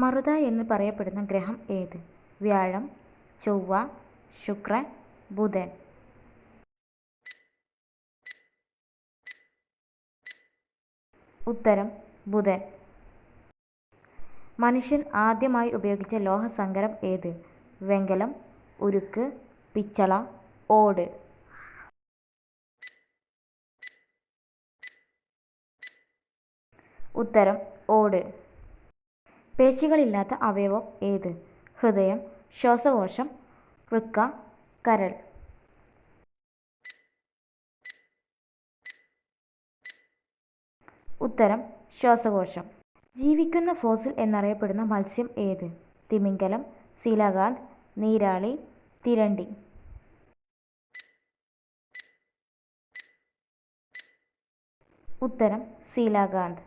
മറുത എന്ന് പറയപ്പെടുന്ന ഗ്രഹം ഏത്? വ്യാഴം, ചൊവ്വ, ശുക്രൻ, ബുധൻ. ഉത്തരം ബുധൻ. മനുഷ്യൻ ആദ്യമായി ഉപയോഗിച്ച ലോഹസങ്കരം ഏത്? വെങ്കലം, ഉരുക്ക്, പിച്ചള, ഓട്. ഉത്തരം ഓട്. പേശികളില്ലാത്ത അവയവം ഏത്? ഹൃദയം, ശ്വാസകോശം, വൃക്ക, കരൾ. ഉത്തരം ശ്വാസകോശം. ജീവിക്കുന്ന ഫോസിൽ എന്നറിയപ്പെടുന്ന മത്സ്യം ഏത്? തിമിംഗലം, സീലാകാന്ത്, നീരാളി, തിരണ്ടി. ഉത്തരം സീലാകാന്ത്.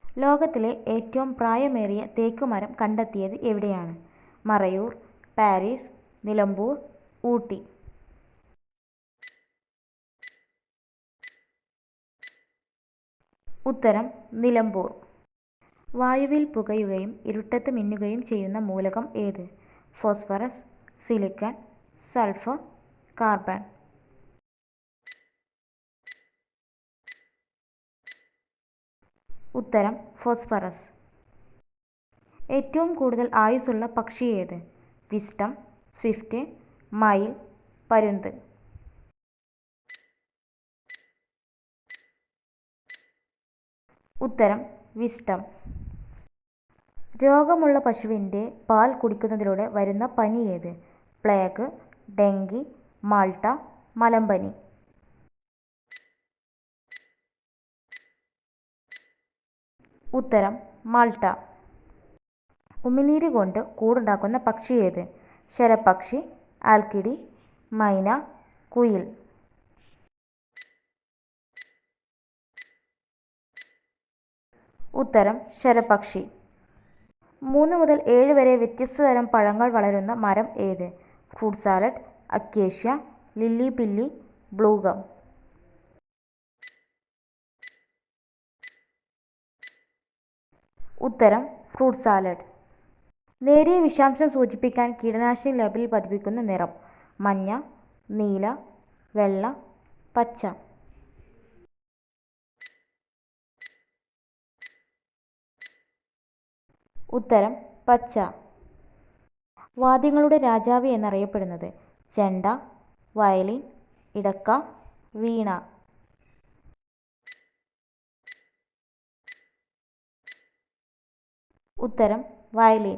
ലോകത്തിലെ ഏറ്റവും പ്രായമേറിയ തേക്കുമരം കണ്ടെത്തിയത് എവിടെയാണ്? മറയൂർ, പാരീസ്, നിലമ്പൂർ, ഊട്ടി. ഉത്തരം നിലമ്പൂർ. വായുവിൽ പുകയുകയും ഇരുട്ടത്ത് മിന്നുകയും ചെയ്യുന്ന മൂലകം ഏത്? Phosphorus, silicon, sulphur, carbon. ഉത്തരം ഫോസ്ഫറസ്. ഏറ്റവും കൂടുതൽ ആയുസ്സുള്ള പക്ഷി ഏത്? വിസ്ഡം, സ്വിഫ്റ്റ്, മയിൽ, പരുന്ത്. ഉത്തരം വിസ്ഡം. രോഗമുള്ള പശുവിൻ്റെ പാൽ കുടിക്കുന്നതിലൂടെ വരുന്ന പനി ഏത്? പ്ലേഗ്, ഡെങ്കി, മാൾട്ട, മലമ്പനി. ഉത്തരം മാൾട്ട. ഉമിനീര് കൊണ്ട് കൂടുണ്ടാക്കുന്ന പക്ഷി ഏത്? ശരപക്ഷി, ആൽക്കിഡി, മൈന, കുയിൽ. ഉത്തരം ശരപക്ഷി. 3 മുതൽ 7 വരെ വ്യത്യസ്ത തരം പഴങ്ങൾ വളരുന്ന മരം ഏത്? Fruit salad, acacia, lily pilly, blue gum. ഉത്തരം ഫ്രൂട്ട് സാലഡ്. നേരിയ വിഷാംശം സൂചിപ്പിക്കാൻ കീടനാശിനി ലേബലിൽ പതിപ്പിക്കുന്ന നിറം? മഞ്ഞ, നീല, വെള്ള, പച്ച. ഉത്തരം പച്ച. വാദ്യങ്ങളുടെ രാജാവ് എന്നറിയപ്പെടുന്നത്? ചെണ്ട, വയലിൻ, ഇടക്ക, വീണ. ഉത്തരം വയലിൻ.